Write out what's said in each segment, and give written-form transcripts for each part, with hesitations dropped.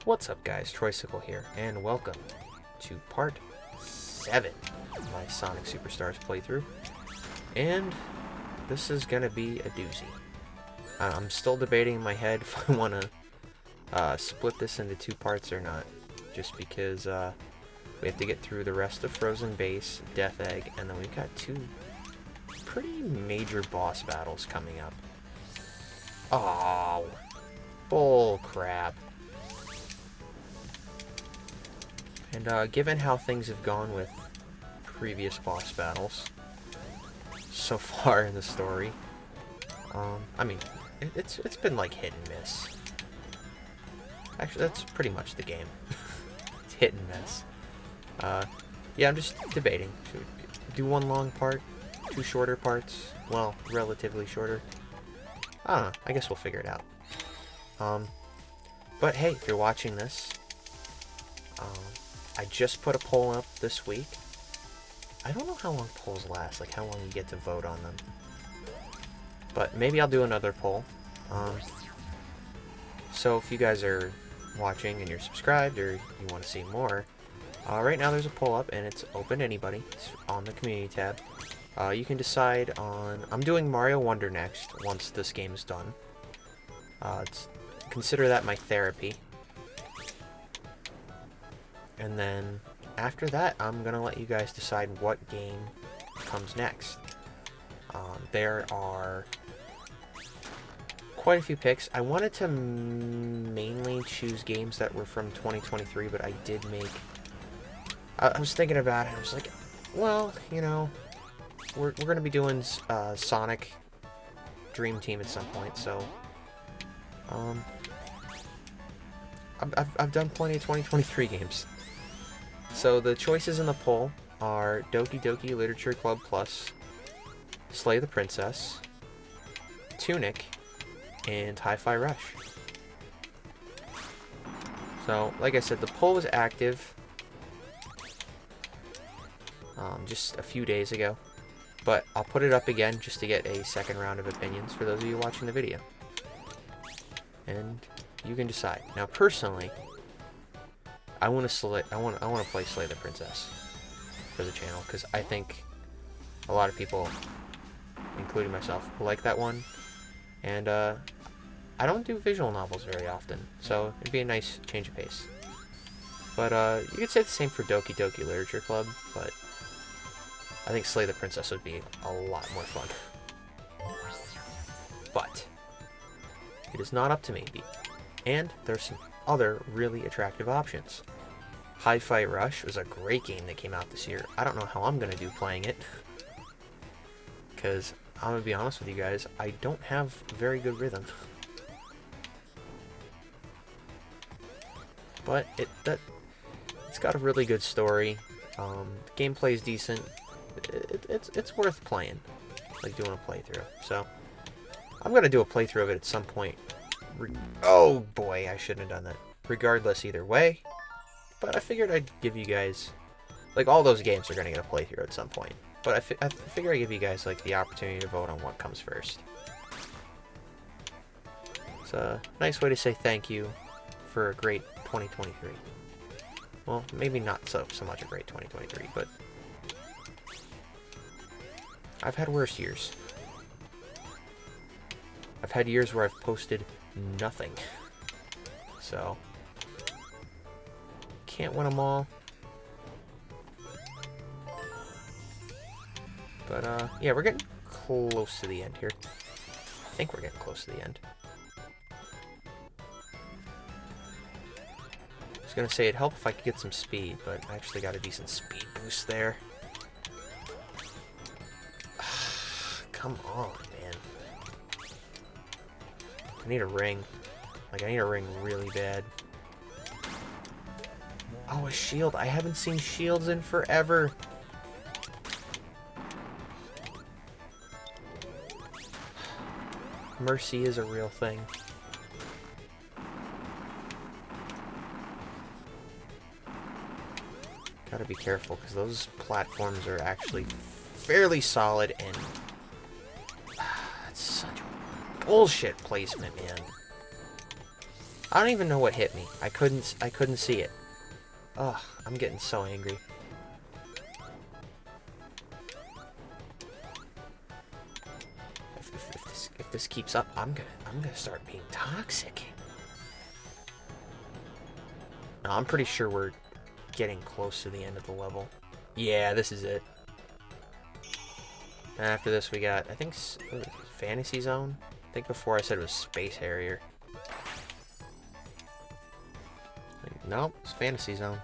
What's up guys, Troysicle here, and welcome to part 7 of my Sonic Superstars playthrough. And this is gonna be a doozy. I'm still debating in my head if I want to split this into 2 parts or not, just because we have to get through the rest of Frozen Base, Death Egg, and then we've got 2 pretty major boss battles coming up. Oh, bull crap. And given how things have gone with previous boss battles so far in the story, I mean, it's been like hit and miss. Actually, that's pretty much the game. It's hit and miss. Yeah, I'm just debating. Should we do 1 long part, 2 shorter parts? Well, relatively shorter. I don't know. I guess we'll figure it out. But hey, if you're watching this, I just put a poll up this week. I don't know how long polls last, like how long you get to vote on them. But maybe I'll do another poll. So if you guys are watching and you're subscribed or you want to see more, right now there's a poll up and it's open to anybody. It's on the community tab. You can decide on... I'm doing Mario Wonder next once this game is done. Consider that my therapy. And then after that, I'm going to let you guys decide what game comes next. There are quite a few picks. I wanted to mainly choose games that were from 2023, but I did make... I was thinking about it. I was like, well, you know, we're going to be doing Sonic Dream Team at some point, so... I've done plenty of 2023 games. So the choices in the poll are Doki Doki Literature Club Plus, Slay the Princess, Tunic, and Hi-Fi Rush. So, like I said, the poll was active just a few days ago, but I'll put it up again just to get a second round of opinions for those of you watching the video. And you can decide. Now, personally, I want to play Slay the Princess for the channel because I think a lot of people, including myself, like that one. And I don't do visual novels very often, so it'd be a nice change of pace. But you could say the same for Doki Doki Literature Club, but I think Slay the Princess would be a lot more fun. But it is not up to me. And there's some other really attractive options. Hi-Fi Rush was a great game that came out this year. I don't know how I'm going to do playing it. Because, I'm going to be honest with you guys, I don't have very good rhythm. But it's got a really good story. Gameplay is decent. It's worth playing. Like doing a playthrough. So, I'm going to do a playthrough of it at some point. Oh boy, I shouldn't have done that. Regardless, either way. But I figured I'd give you guys... Like, all those games are going to get a playthrough at some point. But I figure I'd give you guys, like, the opportunity to vote on what comes first. It's a nice way to say thank you for a great 2023. Well, maybe not so much a great 2023, but... I've had worse years. I've had years where I've posted nothing. So... Can't win them all. But, yeah, we're getting close to the end here. I think we're getting close to the end. I was gonna say it'd help if I could get some speed, but I actually got a decent speed boost there. Come on, man. I need a ring. Like, I need a ring really bad. Oh, a shield. I haven't seen shields in forever. Mercy is a real thing. Gotta be careful, because those platforms are actually fairly solid, and... That's such bullshit placement, man. I don't even know what hit me. I couldn't see it. Ugh, I'm getting so angry. If this keeps up, I'm gonna start being toxic. No, I'm pretty sure we're getting close to the end of the level. Yeah, this is it. And after this, we got, I think, Fantasy Zone? I think before I said it was Space Harrier. Nope, it's Fantasy Zone.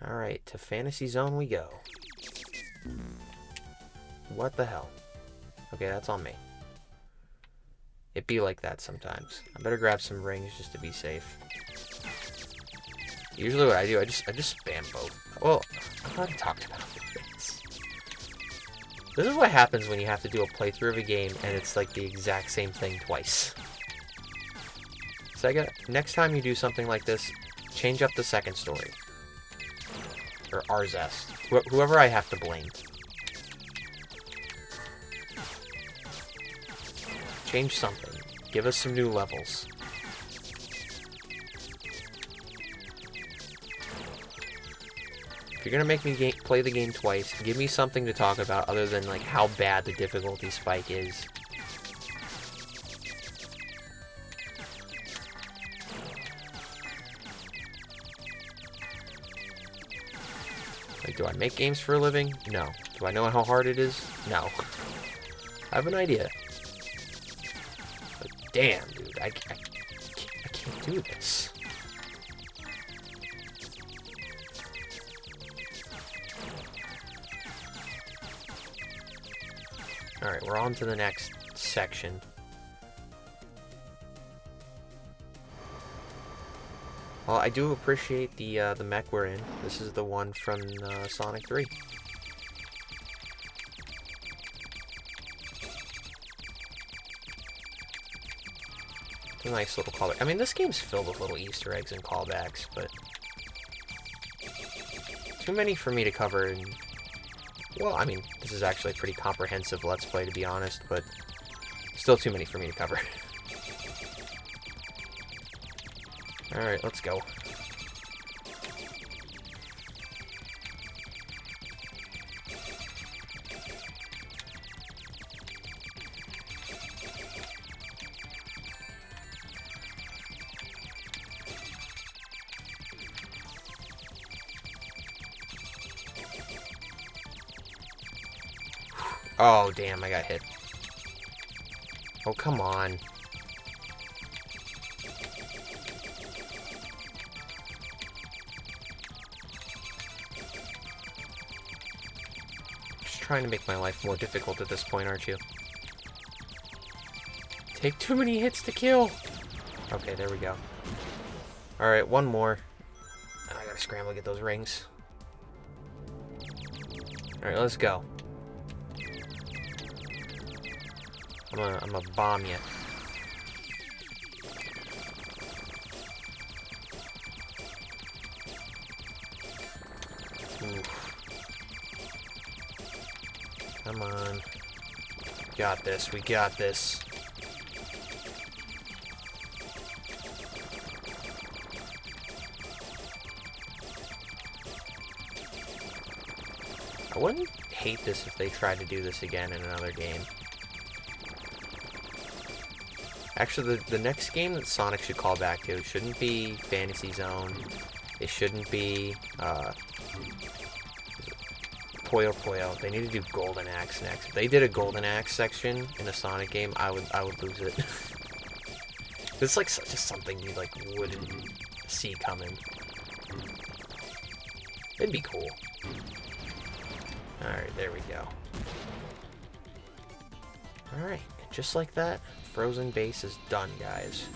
Alright, to Fantasy Zone we go. What the hell? Okay, that's on me. It be like that sometimes. I better grab some rings just to be safe. Usually what I do, I just spam both. Well, I've already talked about this. This is what happens when you have to do a playthrough of a game and it's like the exact same thing twice. So next time you do something like this, change up the second story. Or Arzest. Whoever I have to blame. Change something. Give us some new levels. If you're gonna make me play the game twice, give me something to talk about other than like how bad the difficulty spike is. Like, do I make games for a living? No. Do I know how hard it is? No. I have an idea. But damn, dude, I can't do this. Alright, we're on to the next section. Well, I do appreciate the mech we're in. This is the one from Sonic 3. It's a nice little callback. I mean, this game's filled with little Easter eggs and callbacks, but too many for me to cover. And well, I mean, this is actually a pretty comprehensive Let's Play, to be honest, but still too many for me to cover. Alright, let's go. Oh, damn, I got hit. Oh, come on. Just trying to make my life more difficult at this point, aren't you? Take too many hits to kill. Okay, there we go. Alright, one more. I gotta scramble to get those rings. Alright, let's go. I'm gonna bomb you. Oof. Come on. Got this, we got this. I wouldn't hate this if they tried to do this again in another game. Actually, the next game that Sonic should call back to shouldn't be Fantasy Zone. It shouldn't be Puyo Puyo. They need to do Golden Axe next. If they did a Golden Axe section in a Sonic game, I would lose it. It's like such something you like wouldn't see coming. It'd be cool. Alright, there we go. Alright, just like that, Frozen Base is done, guys.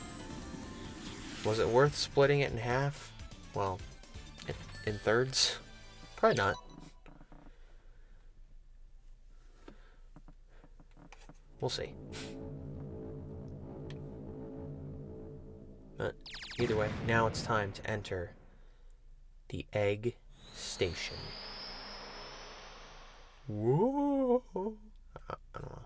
Was it worth splitting it in half? Well, in thirds? Probably not. We'll see. But either way, now it's time to enter the Egg Station. Whoa. I don't know.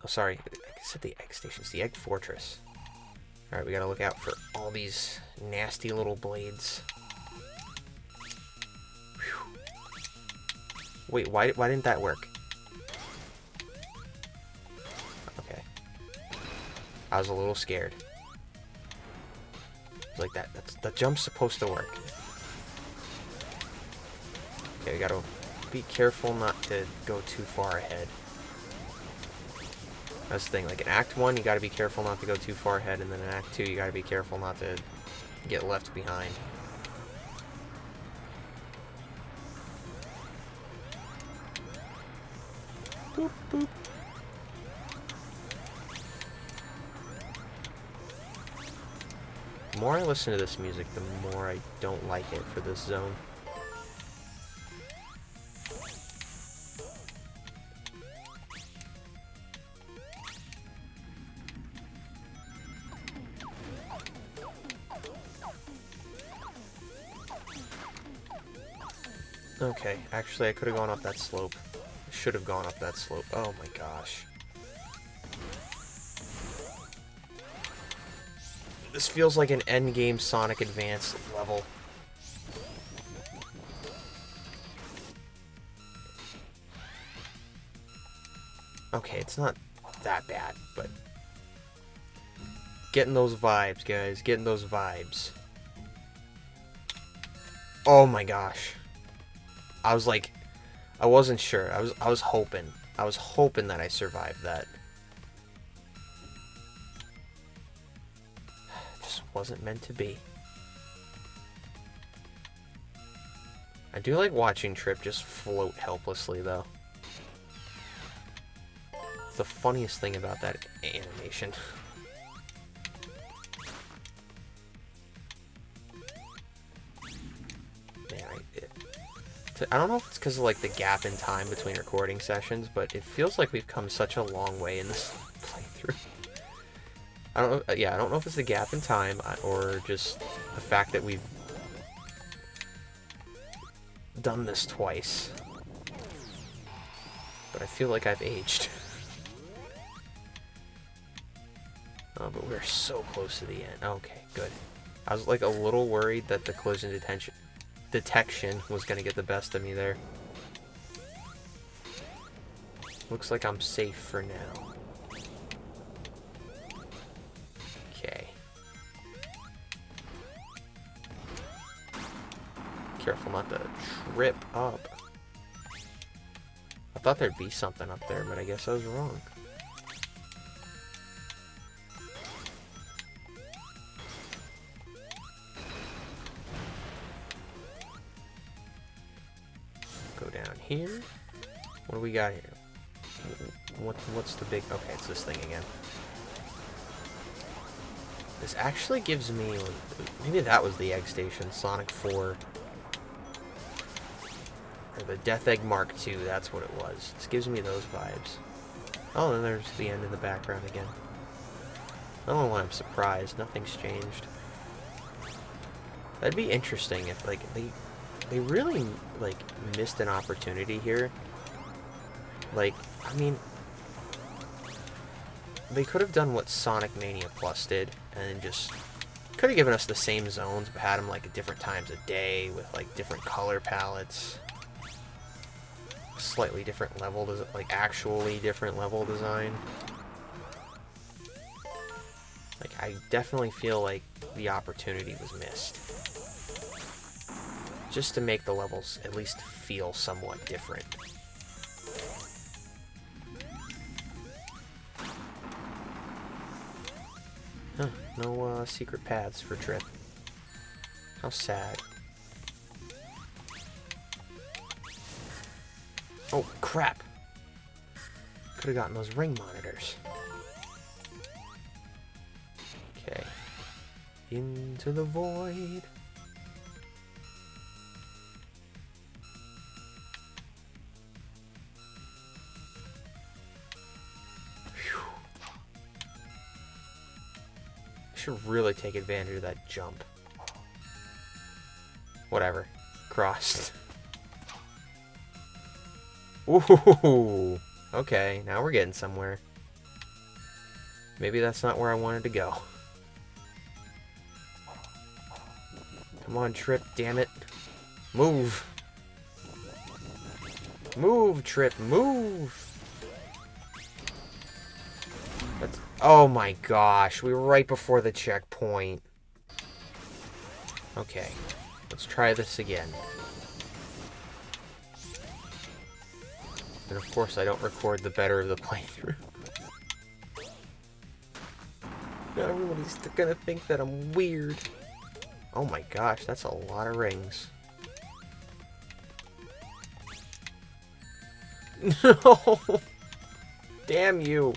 Oh, sorry. I said the egg station. It's the egg fortress. Alright, we gotta look out for all these nasty little blades. Whew. Wait, why didn't that work? Okay. I was a little scared. Like that jump's supposed to work. Okay, we gotta be careful not to go too far ahead. That's the thing, like in Act 1, you gotta be careful not to go too far ahead, and then in Act 2, you gotta be careful not to get left behind. Boop, boop. The more I listen to this music, the more I don't like it for this zone. Okay, actually I could have gone up that slope. I should have gone up that slope. Oh my gosh. This feels like an endgame Sonic Advance level. Okay, it's not that bad, but getting those vibes, guys. Getting those vibes. Oh my gosh. I was like, I wasn't sure. I was hoping. I was hoping that I survived that. Just wasn't meant to be. I do like watching Trip just float helplessly, though. It's the funniest thing about that animation. I don't know if it's because of like the gap in time between recording sessions, but it feels like we've come such a long way in this playthrough. I don't know. Yeah, I don't know if it's the gap in time or just the fact that we've done this twice. But I feel like I've aged. Oh, but we're so close to the end. Okay, good. I was like a little worried that the collision detection was going to get the best of me there. Looks like I'm safe for now. Okay. Careful not to trip up. I thought there'd be something up there, but I guess I was wrong. Go down here. What do we got here? What's the big... Okay, it's this thing again. This actually gives me... Maybe that was the egg station. Sonic 4. Or the Death Egg Mark II. That's what it was. This gives me those vibes. Oh, and there's the end in the background again. I don't know why I'm surprised. Nothing's changed. That'd be interesting if, like, they really, like, missed an opportunity here. Like, I mean, they could have done what Sonic Mania Plus did, and just could have given us the same zones, but had them, like, at different times of day, with, like, different color palettes. Slightly different level, like, actually different level design. Like, I definitely feel like the opportunity was missed. Just to make the levels at least feel somewhat different. Huh, no secret paths for Trip. How sad. Oh, crap! Could have gotten those ring monitors. Okay. Into the void. should really take advantage of that jump. Whatever. Crossed. Ooh. Okay, now we're getting somewhere. Maybe that's not where I wanted to go. Come on, Trip, damn it. Move. Move, Trip, move. That's, oh my gosh, we were right before the checkpoint. Okay, let's try this again. And of course I don't record the better of the playthrough. Now everybody's gonna think that I'm weird. Oh my gosh, that's a lot of rings. No! Damn you!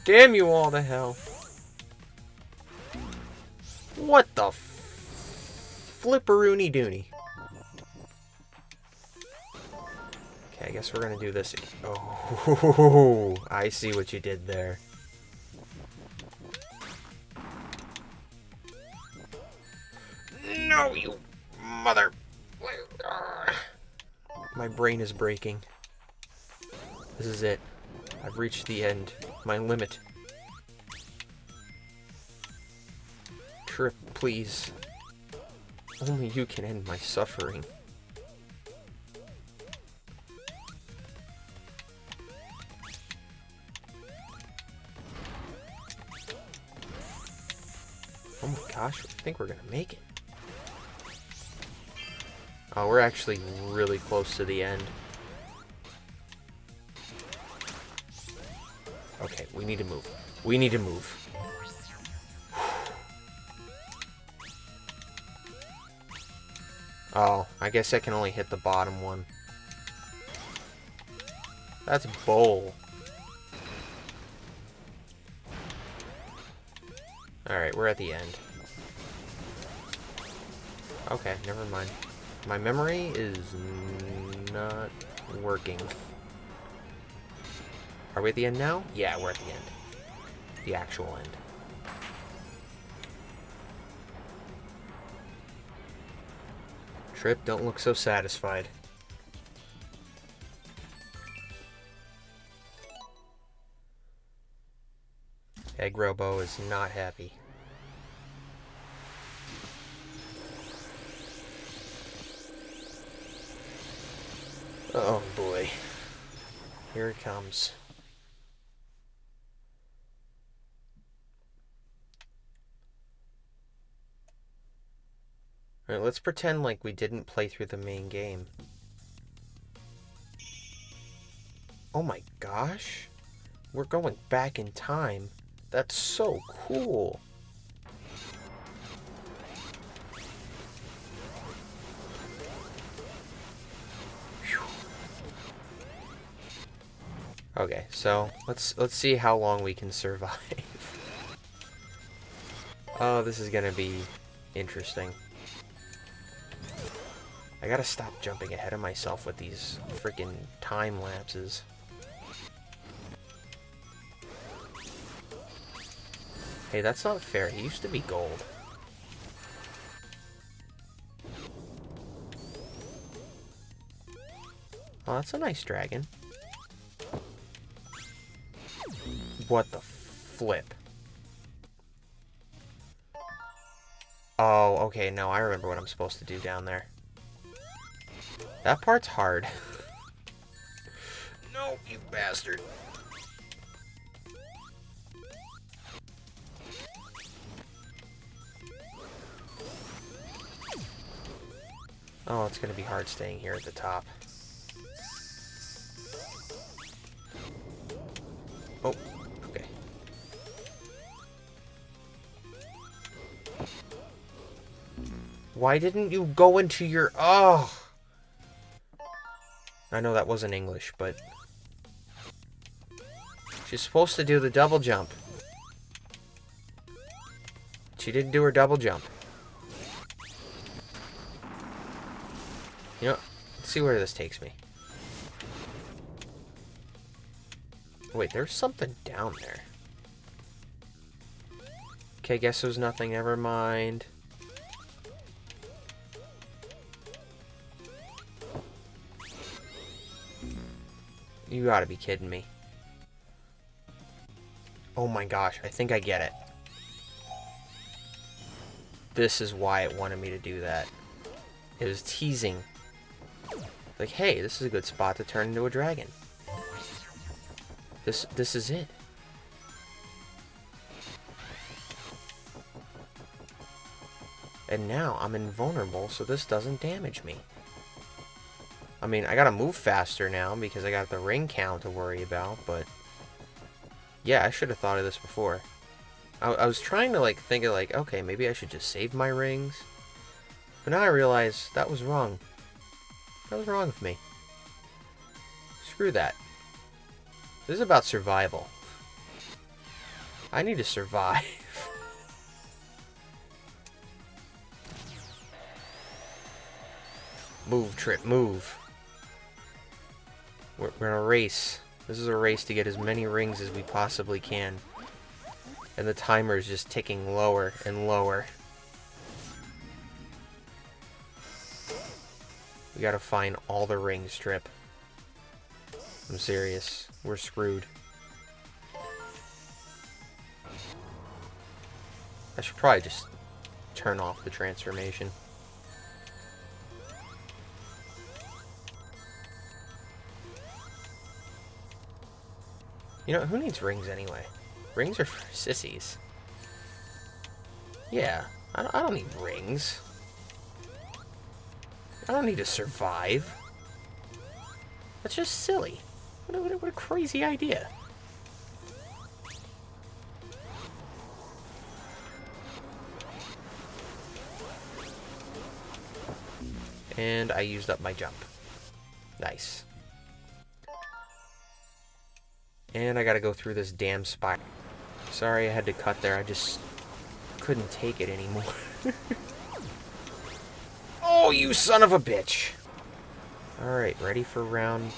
Damn you all to hell! What the flipperoony doony? Okay, I guess we're gonna do this. Oh, I see what you did there. No, you mother... My brain is breaking. This is it. I've reached the end. My limit. Trip, please. Only you can end my suffering. Oh my gosh, I think we're gonna make it. Oh, we're actually really close to the end. Okay, we need to move. We need to move. Oh, I guess I can only hit the bottom one. That's bull. Alright, we're at the end. Okay, never mind. My memory is not working. Are we at the end now? Yeah, we're at the end. The actual end. Trip, don't look so satisfied. Egg Robo is not happy. Oh boy. Here it comes. Alright, let's pretend like we didn't play through the main game. Oh my gosh. We're going back in time. That's so cool. Okay, so let's see how long we can survive. Oh, this is gonna be interesting. I gotta stop jumping ahead of myself with these freaking time lapses. Hey, that's not fair. He used to be gold. Oh, that's a nice dragon. What the flip? Oh, okay, no, I remember what I'm supposed to do down there. That part's hard. No, you bastard. Oh, it's gonna be hard staying here at the top. Oh, okay. Why didn't you go into your... Oh! I know that wasn't English, but... She's supposed to do the double jump. She didn't do her double jump. You know, let's see where this takes me. Wait, there's something down there. Okay, guess there's nothing. Never mind. You gotta be kidding me. Oh my gosh, I think I get it. This is why it wanted me to do that. It was teasing. Like, hey, this is a good spot to turn into a dragon. This is it. And now I'm invulnerable, so this doesn't damage me. I mean, I gotta move faster now because I got the ring count to worry about, but... yeah, I should have thought of this before. I was trying to, like, think of, like, okay, maybe I should just save my rings. But now I realize that was wrong. That was wrong of me. Screw that. This is about survival. I need to survive. Move, Trip, move. We're in a race. This is a race to get as many rings as we possibly can. And the timer is just ticking lower and lower. We gotta find all the rings, Trip. I'm serious. We're screwed. I should probably just turn off the transformation. You know, who needs rings anyway? Rings are for sissies. Yeah, I don't need rings. I don't need to survive. That's just silly. What a crazy idea. And I used up my jump. Nice. And I gotta go through this damn spiral. Sorry I had to cut there, I just couldn't take it anymore. Oh, you son of a bitch! Alright, ready for round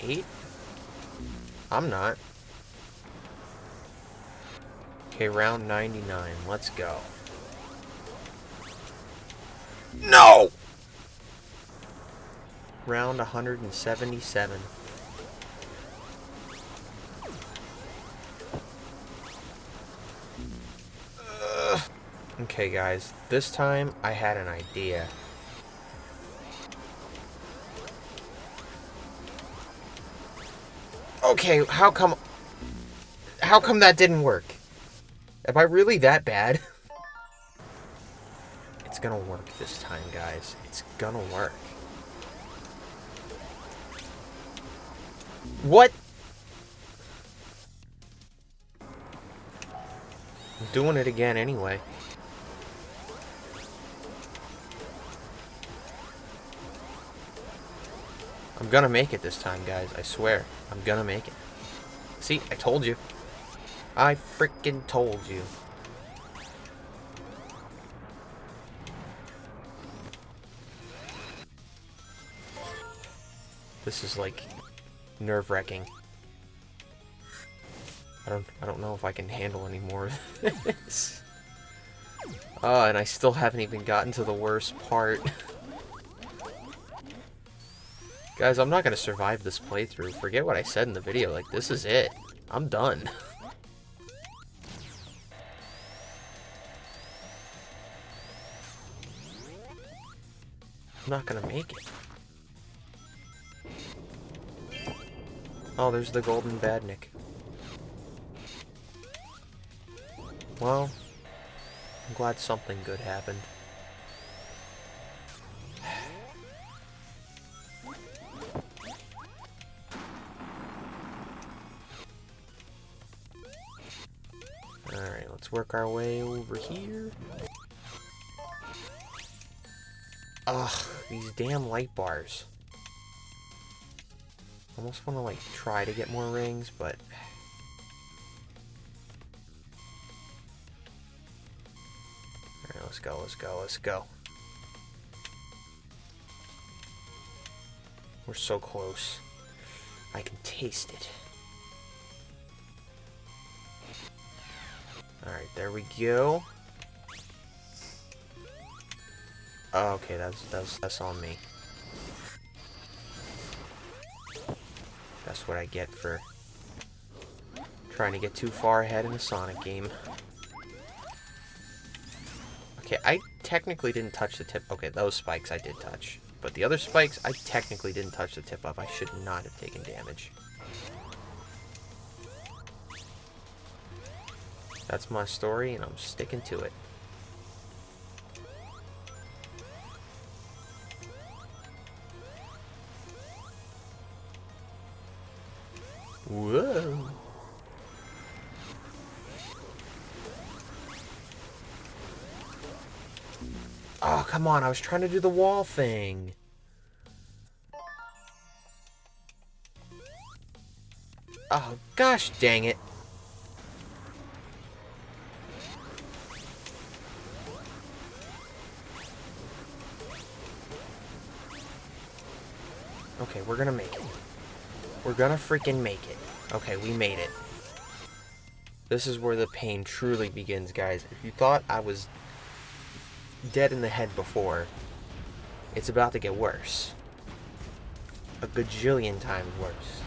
8? I'm not. Okay, round 99. Let's go. No! Round 177. Okay, guys. This time, I had an idea. Okay, how come that didn't work? Am I really that bad? It's gonna work this time, guys. It's gonna work. What? I'm doing it again anyway. I'm gonna make it this time, guys. I swear. I'm gonna make it. See, I told you. I freaking told you. This is like nerve-wracking. I don't know if I can handle any more of this. And I still haven't even gotten to the worst part. Guys, I'm not gonna survive this playthrough. Forget what I said in the video. Like, this is it. I'm done. I'm not gonna make it. Oh, there's the golden badnik. Well, I'm glad something good happened. Alright, let's work our way over here. Ugh, these damn light bars. Almost want to, like, try to get more rings, but... Alright, let's go, let's go, let's go. We're so close. I can taste it. Alright, there we go. Okay, that's on me. That's what I get for trying to get too far ahead in a Sonic game. Okay, I technically didn't touch the tip. Okay, those spikes I did touch. But the other spikes, I technically didn't touch the tip of. I should not have taken damage. That's my story, and I'm sticking to it. Whoa. Oh, come on. I was trying to do the wall thing. Oh, gosh dang it. Okay, we're gonna make it. We're gonna freaking make it. Okay, we made it. This is where the pain truly begins, guys. If you thought I was dead in the head before, it's about to get worse. A gajillion times worse.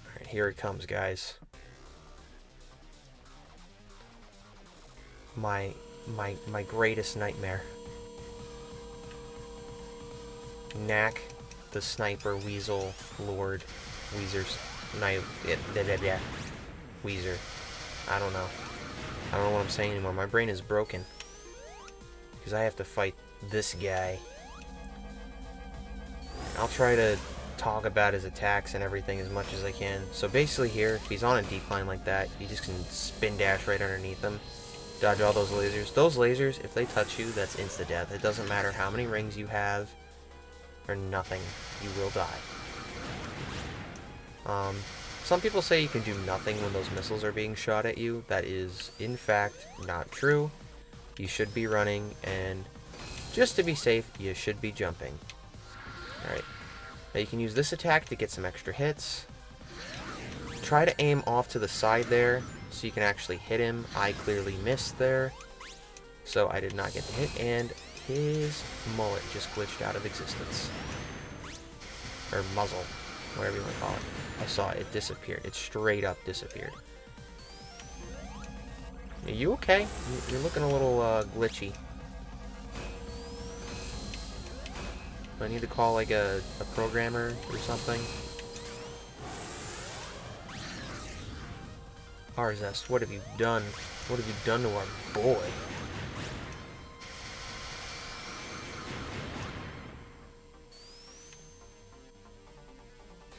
Alright, here it comes, guys. My greatest nightmare. Knack, the sniper, weasel, lord, Weezer's knife, Weezer. I don't know. I don't know what I'm saying anymore. My brain is broken. Because I have to fight this guy. I'll try to talk about his attacks and everything as much as I can. So basically here, if he's on a decline like that, you just can spin dash right underneath him. Dodge all those lasers. Those lasers, if they touch you, that's insta-death. It doesn't matter how many rings you have or nothing. You will die. Some people say you can do nothing when those missiles are being shot at you. That is, in fact, not true. You should be running, and just to be safe, you should be jumping. Alright. Now you can use this attack to get some extra hits. Try to aim off to the side there, so you can actually hit him. I clearly missed there, so I did not get the hit, and his mullet just glitched out of existence. Or muzzle, whatever you want to call it. I saw it. It disappeared. It straight up disappeared. Are you okay? You're looking a little glitchy. Do I need to call like a programmer or something? Arzest, what have you done? What have you done to our boy?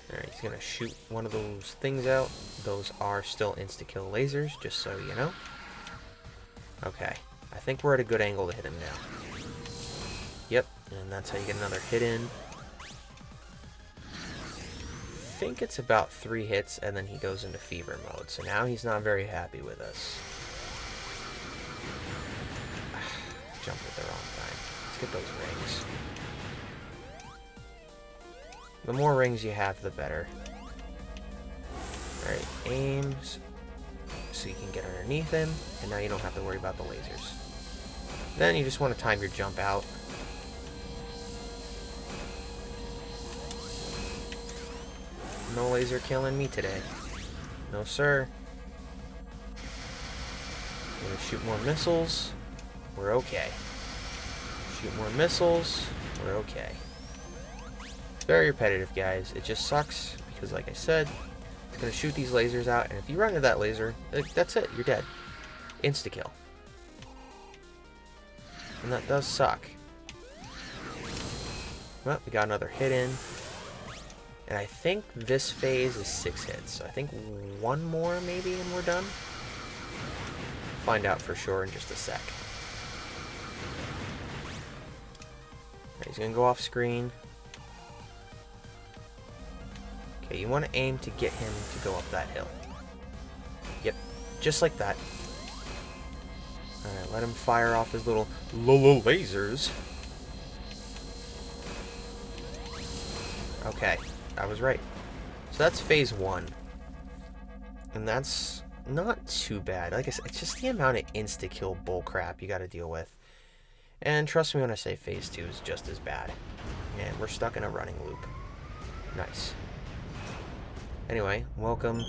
Alright, he's gonna shoot one of those things out. Those are still insta-kill lasers, just so you know. Okay, I think we're at a good angle to hit him now. Yep, and that's how you get another hit in. I think it's about 3 hits, and then he goes into fever mode. So now he's not very happy with us. Jumped at the wrong time. Let's get those rings. The more rings you have, the better. Alright, aims so you can get underneath him, and now you don't have to worry about the lasers. Then you just want to time your jump out. No laser killing me today. No, sir. I'm gonna shoot more missiles. We're okay. Shoot more missiles. We're okay. It's very repetitive, guys. It just sucks because, like I said, it's gonna shoot these lasers out, and if you run into that laser, that's it. You're dead. Insta-kill. And that does suck. Well, we got another hit in. And I think this phase is 6 hits. So I think one more maybe and we're done. Find out for sure in just a sec. Right, he's going to go off screen. Okay, you want to aim to get him to go up that hill. Yep, just like that. Alright, let him fire off his little lasers. Okay. I was right. So that's phase 1. And that's not too bad. Like I said, it's just the amount of insta-kill bullcrap you gotta deal with. And trust me when I say phase 2 is just as bad. And we're stuck in a running loop. Nice. Anyway, welcome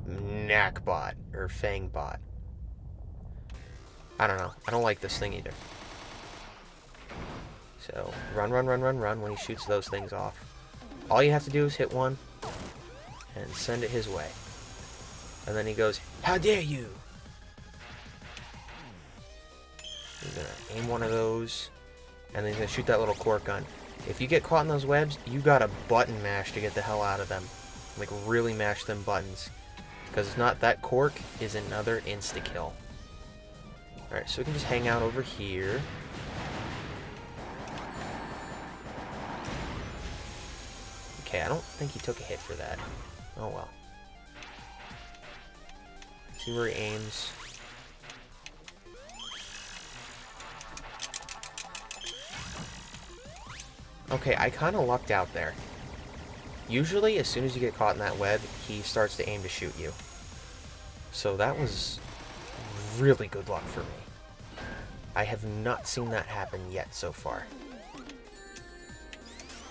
Knackbot, or Fangbot. I don't know. I don't like this thing either. So, run when he shoots those things off. All you have to do is hit one and send it his way. And then he goes, "How dare you!" He's gonna aim one of those, and then he's gonna shoot that little cork gun. If you get caught in those webs, you gotta button mash to get the hell out of them. Like, really mash them buttons. Because if not, that cork is another insta-kill. Alright, so we can just hang out over here. Okay, I don't think he took a hit for that. Oh well. See where he aims. Okay, I kind of lucked out there. Usually, as soon as you get caught in that web, he starts to aim to shoot you. So that was really good luck for me. I have not seen that happen yet so far.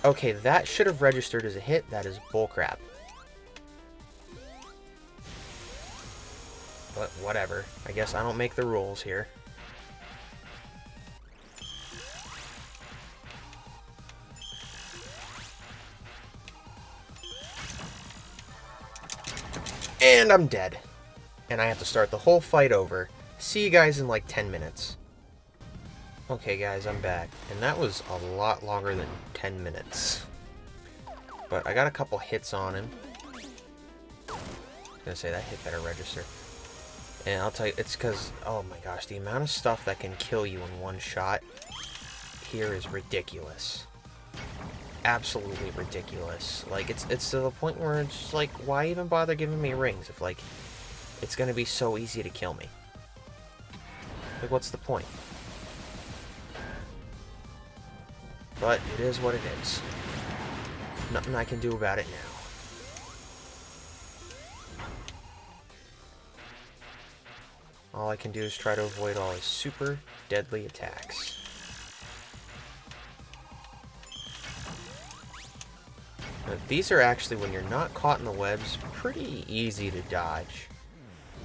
Okay, that should have registered as a hit. That is bullcrap. But whatever. I guess I don't make the rules here. And I'm dead. And I have to start the whole fight over. See you guys in like 10 minutes. Okay guys, I'm back. And that was a lot longer than 10 minutes. But I got a couple hits on him. I was gonna say that hit better register. And I'll tell you, it's because, oh my gosh, the amount of stuff that can kill you in one shot here is ridiculous. Absolutely ridiculous. Like, it's to the point where it's just like, why even bother giving me rings if, like, it's gonna be so easy to kill me? Like, what's the point? But it is what it is. Nothing I can do about it now. All I can do is try to avoid all his super deadly attacks. Now, these are actually, when you're not caught in the webs, pretty easy to dodge.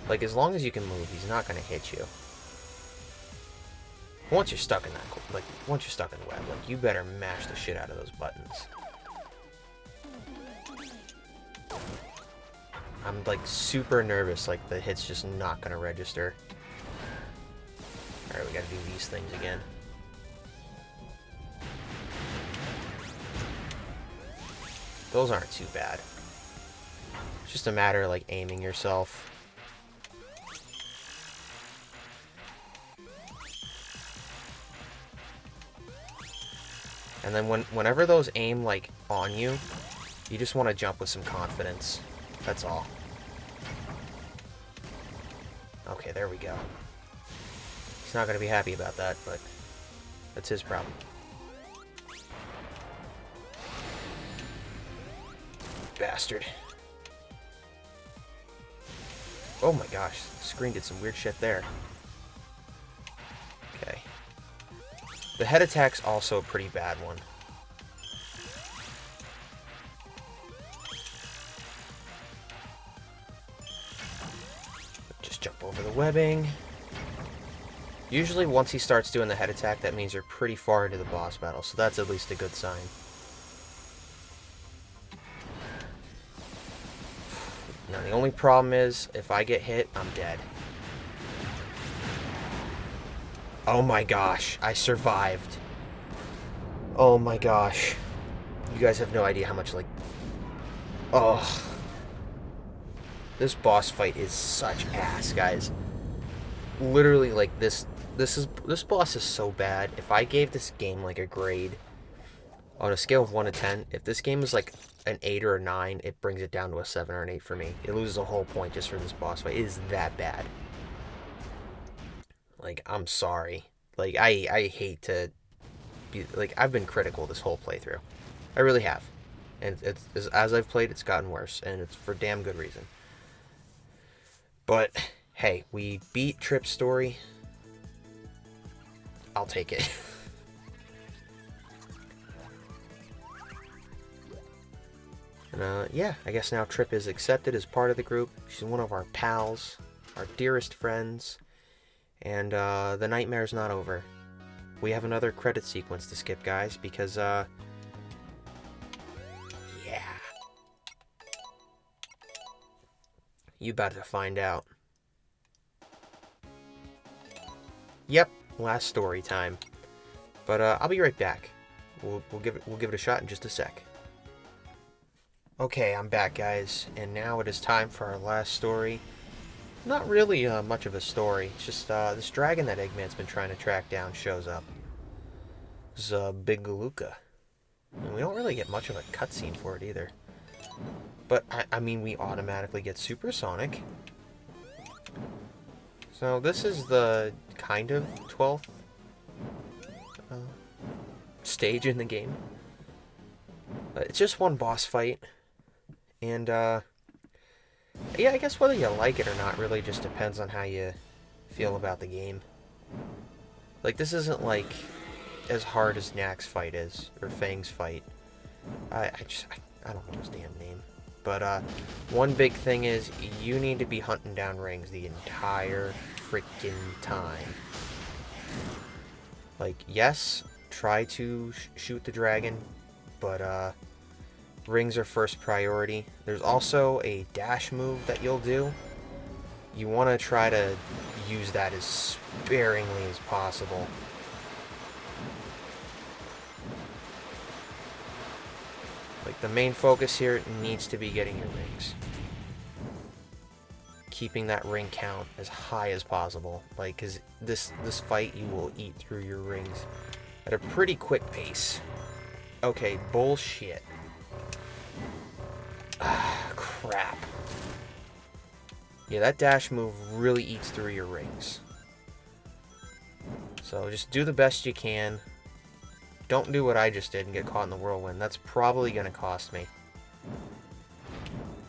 Like, as long as you can move, he's not going to hit you. Once you're stuck in that, like, once you're stuck in the web, like, you better mash the shit out of those buttons. I'm, like, super nervous, like, the hit's just not gonna register. Alright, we gotta do these things again. Those aren't too bad. It's just a matter of, like, aiming yourself. And then whenever those aim, like, on you, you just want to jump with some confidence. That's all. Okay, there we go. He's not going to be happy about that, but that's his problem. Bastard. Oh my gosh, the screen did some weird shit there. Okay. The head attack's also a pretty bad one. Just jump over the webbing. Usually once he starts doing the head attack, that means you're pretty far into the boss battle, so that's at least a good sign. Now the only problem is, if I get hit, I'm dead. Oh my gosh, I survived. Oh my gosh. You guys have no idea how much, like... Oh. This boss fight is such ass, guys. Literally, like, this boss is so bad. If I gave this game, like, a grade on a scale of 1 to 10, if this game is, like, an 8 or a 9, it brings it down to a 7 or an 8 for me. It loses a whole point just for this boss fight. It is that bad. Like, I'm sorry. Like, I hate to be... Like, I've been critical this whole playthrough. I really have. And it's, as I've played, it's gotten worse. And it's for damn good reason. But, hey, we beat Trip's story. I'll take it. And, yeah, I guess now Trip is accepted as part of the group. She's one of our pals, our dearest friends. And, the nightmare's not over. We have another credit sequence to skip, guys, because, yeah. You about to find out. Yep, last story time. But, I'll be right back. We'll give it a shot in just a sec. Okay, I'm back, guys, and now it is time for our last story. Not really much of a story. It's just this dragon that Eggman's been trying to track down shows up. It's Big Galuka. And we don't really get much of a cutscene for it either. But, I mean, we automatically get supersonic. So this is the kind of 12th stage in the game. It's just one boss fight. And, yeah, I guess whether you like it or not really just depends on how you feel about the game. Like, this isn't, like, as hard as Knack's fight is, or Fang's fight. I don't know his damn name. But, one big thing is, you need to be hunting down rings the entire freaking time. Like, yes, try to shoot the dragon, but, rings are first priority. There's also a dash move that you'll do. You want to try to use that as sparingly as possible. Like, the main focus here needs to be getting your rings. Keeping that ring count as high as possible. Like, because this fight, you will eat through your rings at a pretty quick pace. Okay, bullshit. Ah, crap. Yeah, that dash move really eats through your rings. So just do the best you can. Don't do what I just did and get caught in the whirlwind. That's probably going to cost me.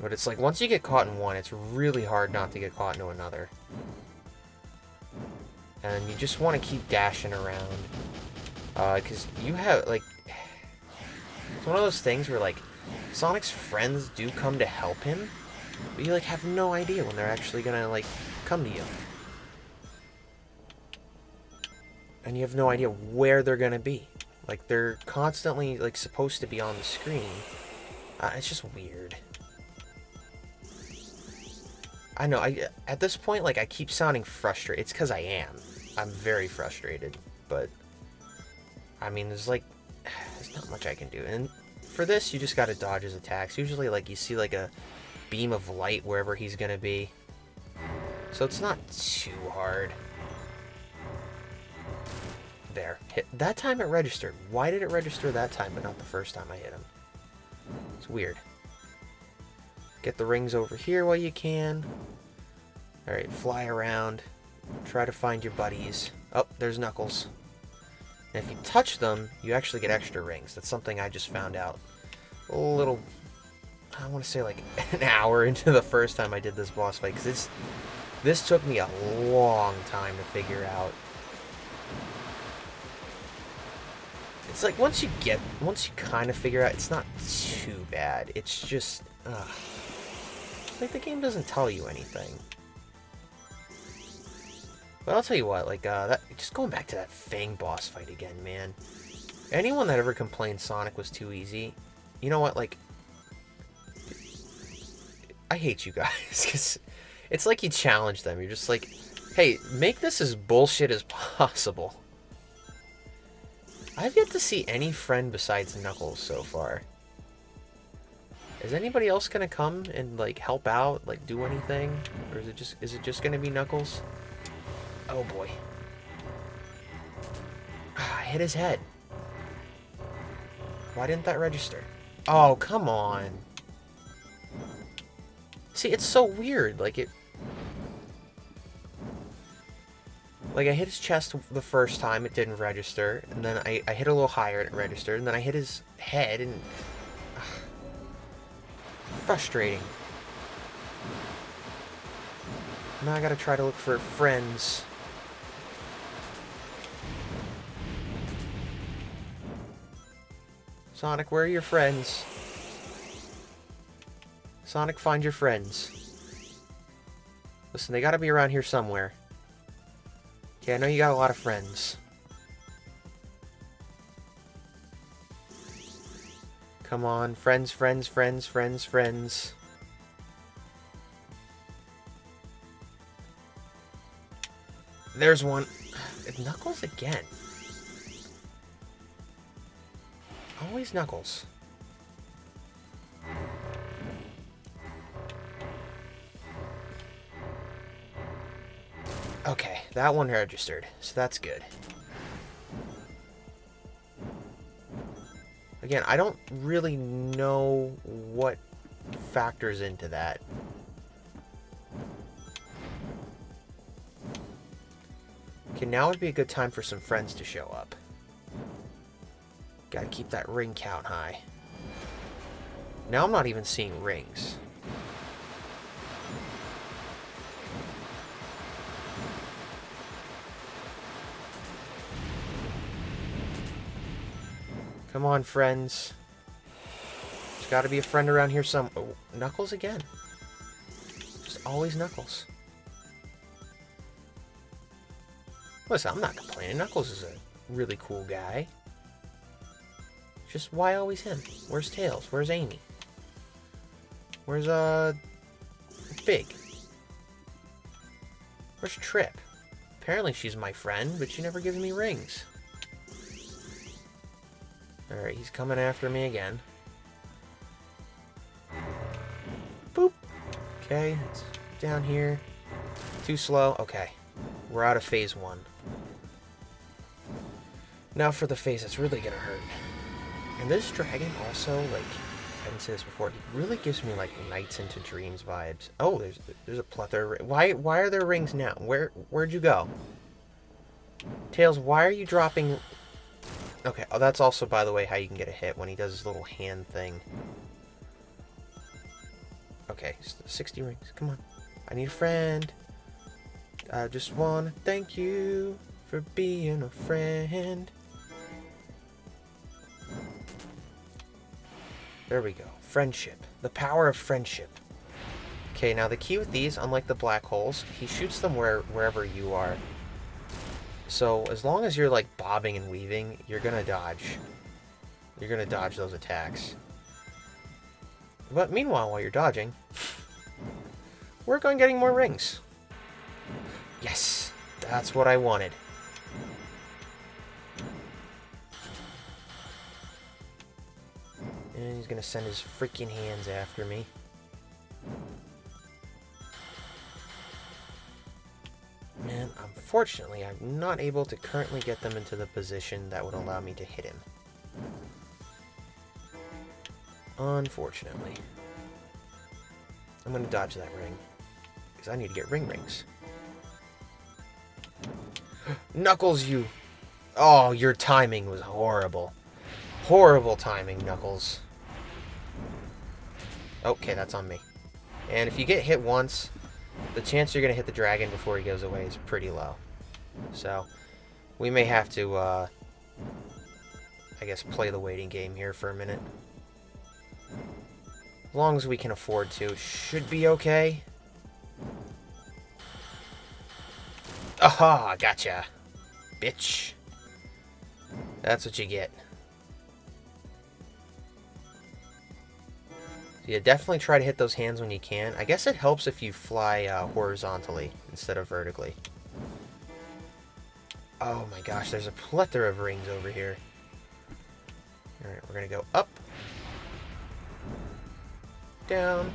But it's like, once you get caught in one, it's really hard not to get caught into another. And you just want to keep dashing around. Because you have, like... It's one of those things where, like, Sonic's friends do come to help him, but you, like, have no idea when they're actually gonna, like, come to you. And you have no idea where they're gonna be. Like, they're constantly, like, supposed to be on the screen. It's just weird. I know, at this point, like, I keep sounding frustrated. It's because I am. I'm very frustrated. But, I mean, there's not much I can do. And for this, you just gotta dodge his attacks. Usually, like, you see, like, a beam of light wherever he's gonna be. So it's not too hard. There. That time it registered. Why did it register that time, but not the first time I hit him? It's weird. Get the rings over here while you can. Alright, fly around. Try to find your buddies. Oh, there's Knuckles. And if you touch them, you actually get extra rings. That's something I just found out a little... I want to say like an hour into the first time I did this boss fight. Because this took me a long time to figure out. It's like, once you kind of figure out, it's not too bad. It's just, like, the game doesn't tell you anything. But I'll tell you what, like, just going back to that Fang boss fight again, man. Anyone that ever complained Sonic was too easy, you know what, like, I hate you guys, because it's like you challenge them. You're just like, hey, make this as bullshit as possible. I've yet to see any friend besides Knuckles so far. Is anybody else gonna come and, like, help out, like, do anything? Or is it just gonna be Knuckles? Oh boy. I hit his head. Why didn't that register? Oh, come on. See, it's so weird, like, Like, I hit his chest the first time, it didn't register, and then I hit a little higher and it registered, and then I hit his head, and... frustrating. Now I gotta try to look for friends. Sonic, where are your friends? Sonic, find your friends. Listen, they gotta be around here somewhere. Okay, I know you got a lot of friends. Come on, friends, friends, friends, friends, friends. There's one. Knuckles again. Always Knuckles. Okay, that one registered, so that's good. Again, I don't really know what factors into that. Okay, now would be a good time for some friends to show up. Gotta keep that ring count high. Now I'm not even seeing rings. Come on, friends. There's gotta be a friend around here some... Oh, Knuckles again. Just always Knuckles. Listen, I'm not complaining. Knuckles is a really cool guy. Just why always him? Where's Tails? Where's Amy? Where's, Big? Where's Trip? Apparently she's my friend, but she never gives me rings. Alright, he's coming after me again. Boop. Okay, it's down here. Too slow. Okay. We're out of phase 1. Now for the phase that's really gonna hurt. And this dragon also, like, I didn't say this before, he really gives me, like, Nights into Dreams vibes. Oh, there's a plethora of... Why are there rings now? Where'd you go? Tails, why are you dropping... Okay, oh, that's also, by the way, how you can get a hit when he does his little hand thing. Okay, 60 rings. Come on. I need a friend. I just want to thank you for being a friend. There we go. Friendship. The power of friendship. Okay, now the key with these, unlike the black holes, he shoots them wherever you are. So, as long as you're, like, bobbing and weaving, you're gonna dodge. You're gonna dodge those attacks. But meanwhile, while you're dodging, work on getting more rings. Yes! That's what I wanted. And he's gonna send his freaking hands after me. And unfortunately, I'm not able to currently get them into the position that would allow me to hit him. Unfortunately. I'm gonna dodge that ring. Because I need to get rings. Knuckles, you... Oh, your timing was horrible. Horrible timing, Knuckles. Okay, that's on me. And if you get hit once, the chance you're going to hit the dragon before he goes away is pretty low. So, we may have to, I guess, play the waiting game here for a minute. As long as we can afford to, should be okay. Aha, gotcha. Bitch. That's what you get. Yeah, definitely try to hit those hands when you can. I guess it helps if you fly horizontally instead of vertically. Oh my gosh, there's a plethora of rings over here. Alright, we're gonna go up. Down.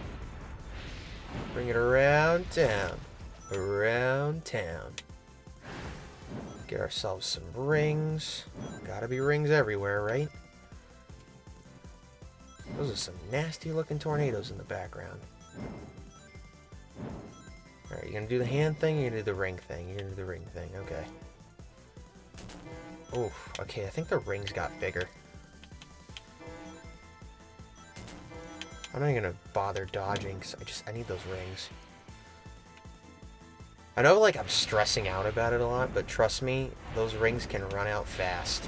Bring it around town. Around town. Get ourselves some rings. Gotta be rings everywhere, right? Those are some nasty looking tornadoes in the background. Alright, you gonna do the hand thing, or you gonna do the ring thing? You're gonna do the ring thing, okay. Oof, okay, I think the rings got bigger. I'm not even gonna bother dodging, because I need those rings. I know, like, I'm stressing out about it a lot, but trust me, those rings can run out fast.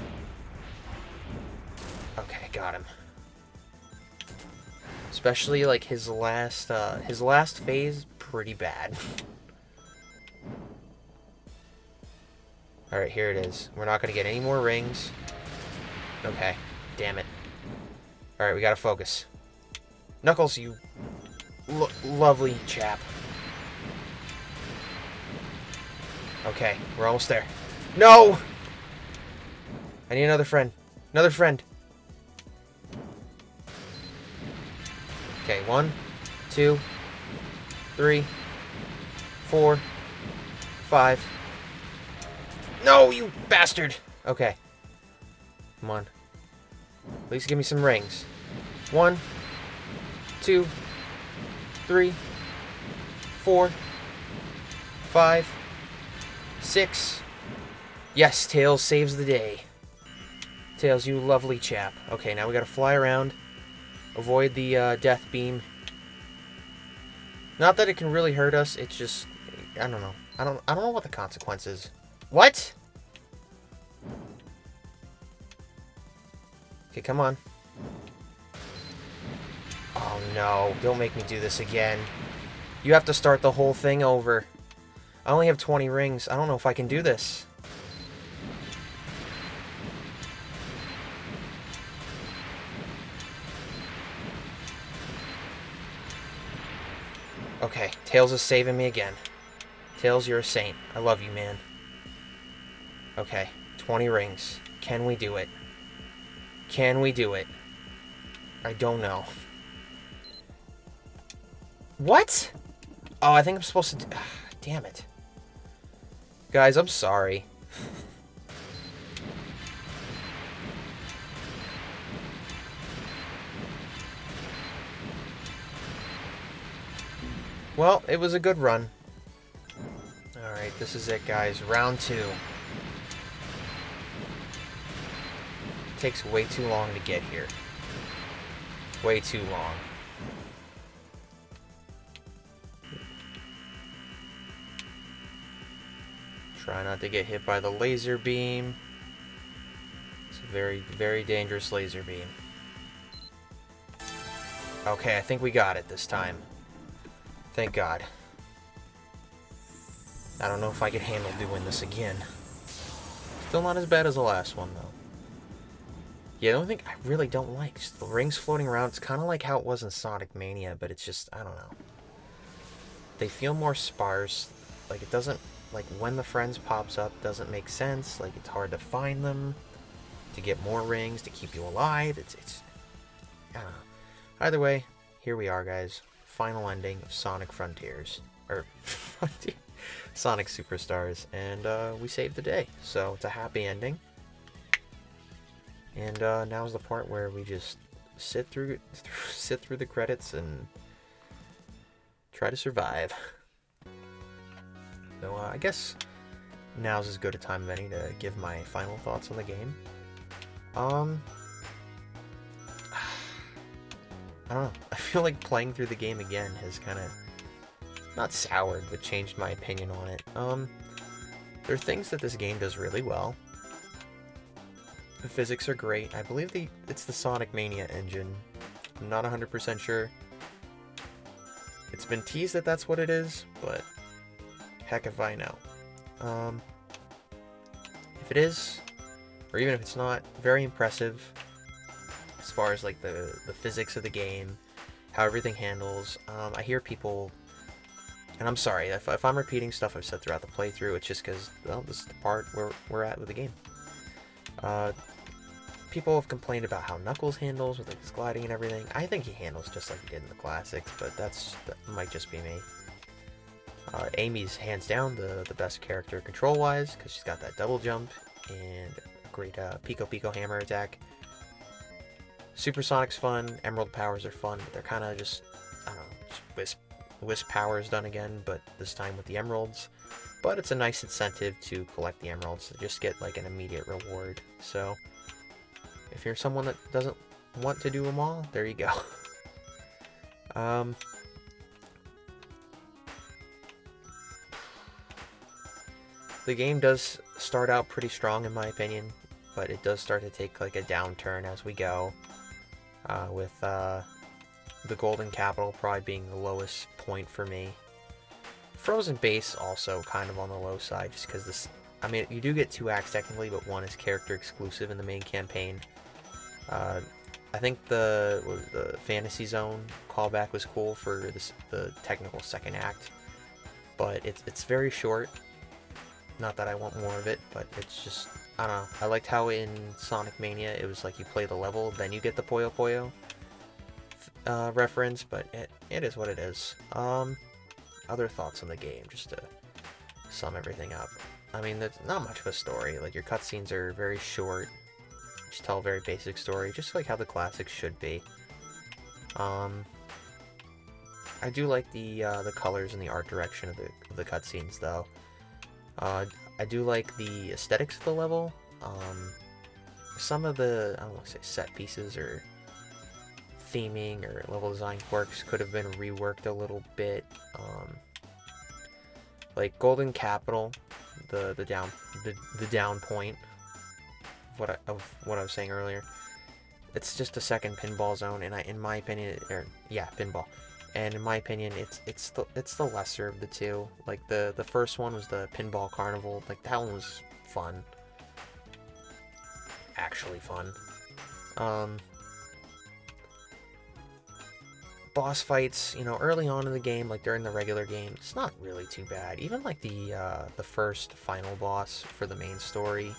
Okay, got him. Especially, like, his last phase, pretty bad. Alright, here it is. We're not gonna get any more rings. Okay, damn it. Alright, we gotta focus. Knuckles, you lovely chap. Okay, we're almost there. No! I need another friend. Another friend. Okay, 1, 2, 3, 4, 5. No, you bastard! Okay. Come on. At least give me some rings. 1, 2, 3, 4, 5, 6. Yes, Tails saves the day. Tails, you lovely chap. Okay, now we gotta fly around. Avoid the death beam. Not that it can really hurt us, it's just... I don't know. I don't know what the consequence is. What? Okay, come on. Oh no, don't make me do this again. You have to start the whole thing over. I only have 20 rings. I don't know if I can do this. Okay, Tails is saving me again. Tails, you're a saint. I love you, man. Okay, 20 rings. Can we do it? Can we do it? I don't know. What? Oh, I think I'm supposed to do... damn it. Guys, I'm sorry. Well, it was a good run. Alright, this is it, guys. Round 2. Takes way too long to get here. Way too long. Try not to get hit by the laser beam. It's a very, very dangerous laser beam. Okay, I think we got it this time. Thank God. I don't know if I can handle doing this again. Still not as bad as the last one, though. Yeah, the only thing I really don't like is the rings floating around. It's kind of like how it was in Sonic Mania, but it's just, I don't know. They feel more sparse. Like, it doesn't, like, when the friends pops up, doesn't make sense. Like, it's hard to find them, to get more rings, to keep you alive. It's I don't know. Either way, here we are, guys. Final ending of Sonic Frontiers. Or, Sonic Superstars. And, we saved the day. So, it's a happy ending. And now's the part where we just sit through the credits and try to survive. So I guess now's as good a time as any to give my final thoughts on the game. I don't know. I feel like playing through the game again has kind of not soured, but changed my opinion on it. There are things that this game does really well. The physics are great. I believe it's the Sonic Mania engine. I'm not 100% sure. It's been teased that that's what it is, but heck if I know. If it is, or even if it's not, very impressive as far as like the physics of the game, how everything handles. I hear people, and I'm sorry if I'm repeating stuff I've said throughout the playthrough, it's just because, well, this is the part where we're at with the game. People have complained about how Knuckles handles with like his gliding and everything. I think he handles just like he did in the classics, but that might just be me. Amy's hands down the best character control-wise, because she's got that double jump and a great Pico Pico hammer attack. Supersonic's fun, Emerald powers are fun, but they're kind of just, I don't know, just Wisp powers done again, but this time with the Emeralds. But it's a nice incentive to collect the Emeralds to just get like an immediate reward. So if you're someone that doesn't want to do them all, there you go. The game does start out pretty strong in my opinion, but it does start to take like a downturn as we go, with the Golden Capital probably being the lowest point for me. Frozen Base also kind of on the low side, just because this, I mean, you do get 2 acts technically, but one is character exclusive in the main campaign. I think the Fantasy Zone callback was cool for the technical second act, but it's very short. Not that I want more of it, but it's just, I don't know. I liked how in Sonic Mania it was like you play the level, then you get the Puyo Puyo reference, but it is what it is. Other thoughts on the game, just to sum everything up. I mean, there's not much of a story. Like, your cutscenes are very short. Just tell a very basic story, just like how the classics should be. I do like the colors and the art direction of the cutscenes, though. I do like the aesthetics of the level. Some of the, I don't want to say set pieces or theming or level design quirks could have been reworked a little bit. Like Golden Capital, the down point of what I was saying earlier. It's just a second pinball zone, and in my opinion, pinball. And in my opinion, it's the lesser of the two. Like the first one was the Pinball Carnival. Like that one was fun, actually fun. Boss fights, you know, early on in the game, like during the regular game, it's not really too bad. Even like the first final boss for the main story,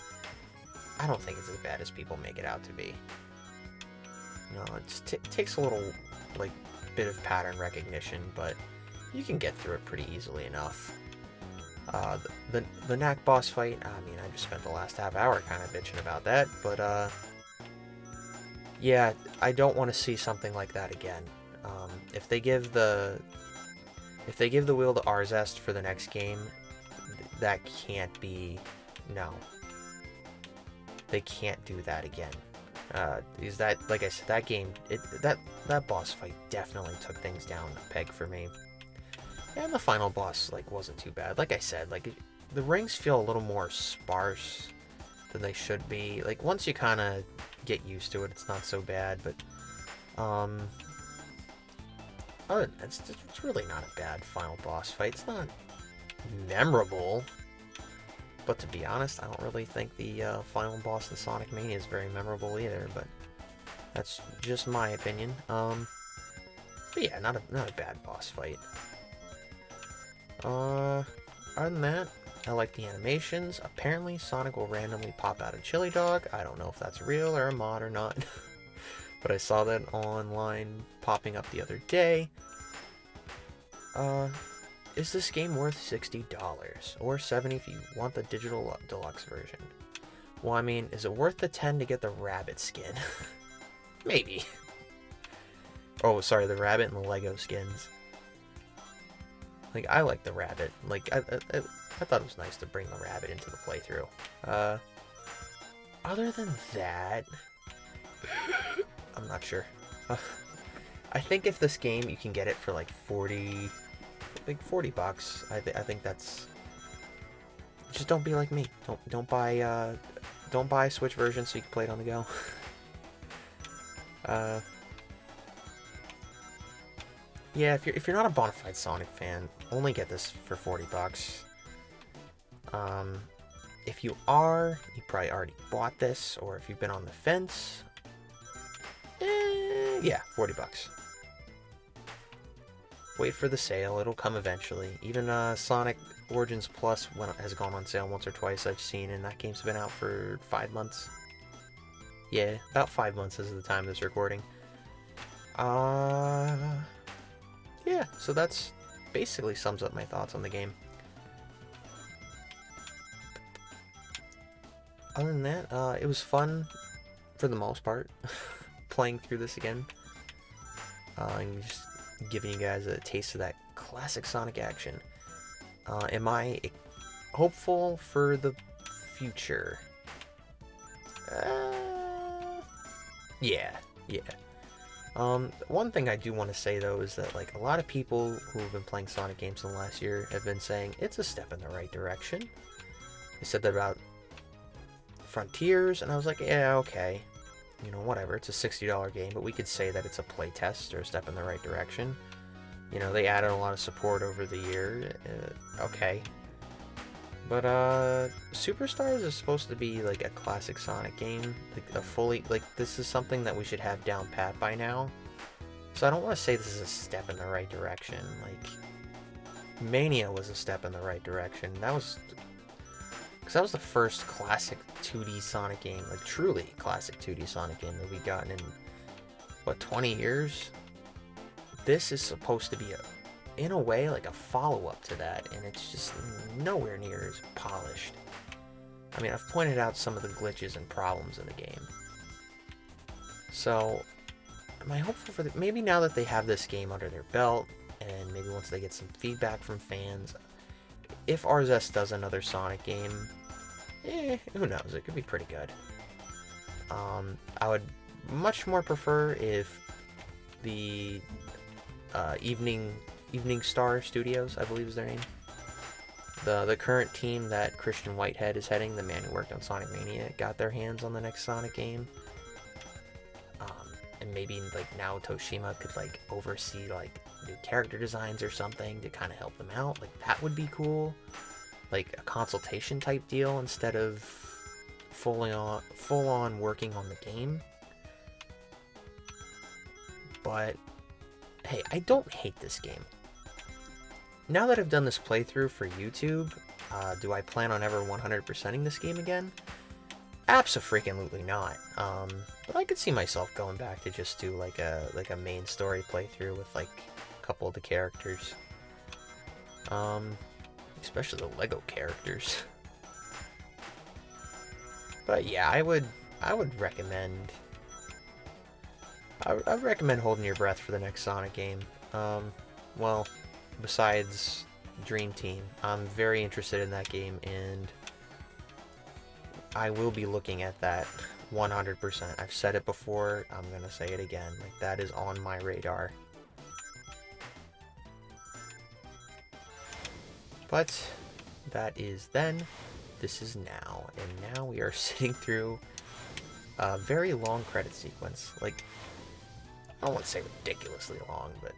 I don't think it's as bad as people make it out to be. You know, it just takes a little like bit of pattern recognition, but you can get through it pretty easily enough. The Knack boss fight, I mean, I just spent the last half hour kind of bitching about that, but yeah, I don't want to see something like that again. If they give the wheel to Arzest for the next game, that can't be, no. They can't do that again. Is that, like I said, that game, that boss fight definitely took things down a peg for me. And the final boss, like, wasn't too bad. Like I said, like, the rings feel a little more sparse than they should be. Like, once you kind of get used to it, it's not so bad, but, other than that, it's really not a bad final boss fight. It's not memorable, but to be honest, I don't really think the final boss in Sonic Mania is very memorable either, but that's just my opinion. But yeah, not a bad boss fight. Other than that, I like the animations. Apparently, Sonic will randomly pop out a chili dog. I don't know if that's real or a mod or not, but I saw that online popping up the other day. Is this game worth $60 or $70 if you want the digital deluxe version? Well, I mean, is it worth the $10 to get the rabbit skin? Maybe. Oh, sorry, the rabbit and the Lego skins. Like, I like the rabbit. Like, I thought it was nice to bring the rabbit into the playthrough. Other than that, I'm not sure. I think if this game, you can get it for like $40. I think that's. Just don't be like me. Don't buy a Switch version so you can play it on the go. Yeah, if you're not a bona fide Sonic fan, only get this for $40. If you are, you probably already bought this, or if you've been on the fence, yeah, $40. Wait for the sale, it'll come eventually. Even Sonic Origins Plus has gone on sale once or twice I've seen, and that game's been out for 5 months. Yeah, about 5 months as of the time of this recording. Yeah, so that's basically sums up my thoughts on the game. Other than that, it was fun for the most part, playing through this again. And just giving you guys a taste of that classic Sonic action. Am I hopeful for the future? Yeah. One thing I do want to say though is that like a lot of people who have been playing Sonic games in the last year have been saying it's a step in the right direction. They said that about Frontiers, and I was like, yeah, okay. You know, whatever. It's a $60 game, but we could say that it's a playtest or a step in the right direction. You know, they added a lot of support over the year. Okay. But, Superstars is supposed to be, like, a classic Sonic game. Like, a fully... Like, this is something that we should have down pat by now. So I don't want to say this is a step in the right direction. Like, Mania was a step in the right direction. That was... Because that was the first classic 2D Sonic game. Like, truly classic 2D Sonic game that we've gotten in, what, 20 years? This is supposed to be in a way, like a follow-up to that, and it's just nowhere near as polished. I mean, I've pointed out some of the glitches and problems in the game. So, am I hopeful for maybe now that they have this game under their belt, and maybe once they get some feedback from fans, if RZS does another Sonic game, who knows, it could be pretty good. I would much more prefer if the Evening Star Studios, I believe is their name. The current team that Christian Whitehead is heading, the man who worked on Sonic Mania, got their hands on the next Sonic game. And maybe like now Toshima could like oversee like new character designs or something to kind of help them out. Like that would be cool. Like a consultation type deal instead of full on working on the game. But hey, I don't hate this game. Now that I've done this playthrough for YouTube, do I plan on ever 100%ing this game again? Abso-freaking-lutely not. But I could see myself going back to just do like a main story playthrough with like a couple of the characters. Especially the Lego characters. But yeah, I would recommend. I would recommend holding your breath for the next Sonic game. Well, besides Dream Team, I'm very interested in that game, and I will be looking at that 100%. I've said it before, I'm gonna say it again. Like, that is on my radar. But that is then, this is now, and now we are sitting through a very long credit sequence. Like, I don't want to say ridiculously long, but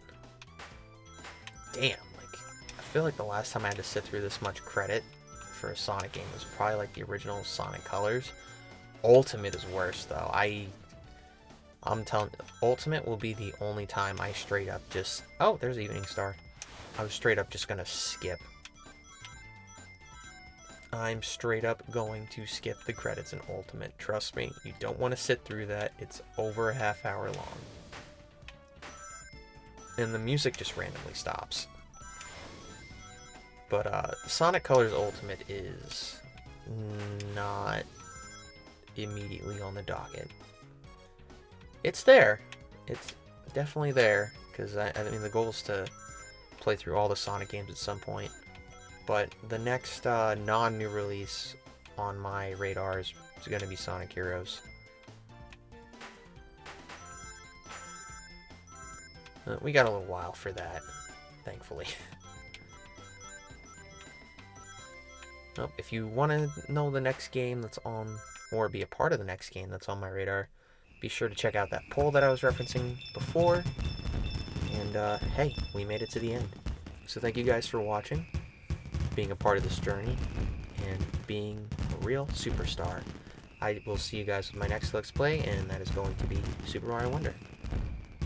damn, like, I feel like the last time I had to sit through this much credit for a Sonic game was probably like the original Sonic Colors. Ultimate is worse though. I'm telling you, Ultimate will be the only time I straight up just, oh, there's Evening Star. I was straight up just gonna skip. I'm straight up going to skip the credits in Ultimate. Trust me, you don't want to sit through that. It's over a half hour long. And the music just randomly stops. But Sonic Colors Ultimate is not immediately on the docket. It's there. It's definitely there, because I mean the goal is to play through all the Sonic games at some point. But the next non-new release on my radar is going to be Sonic Heroes. We got a little while for that, thankfully. If you want to know the next game that's on, or be a part of the next game that's on my radar, be sure to check out that poll that I was referencing before. And hey, we made it to the end. So thank you guys for watching, being a part of this journey, and being a real superstar. I will see you guys with my next Let's Play, and that is going to be Super Mario Wonder.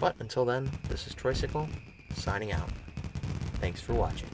But until then, this is Troysicle, signing out. Thanks for watching.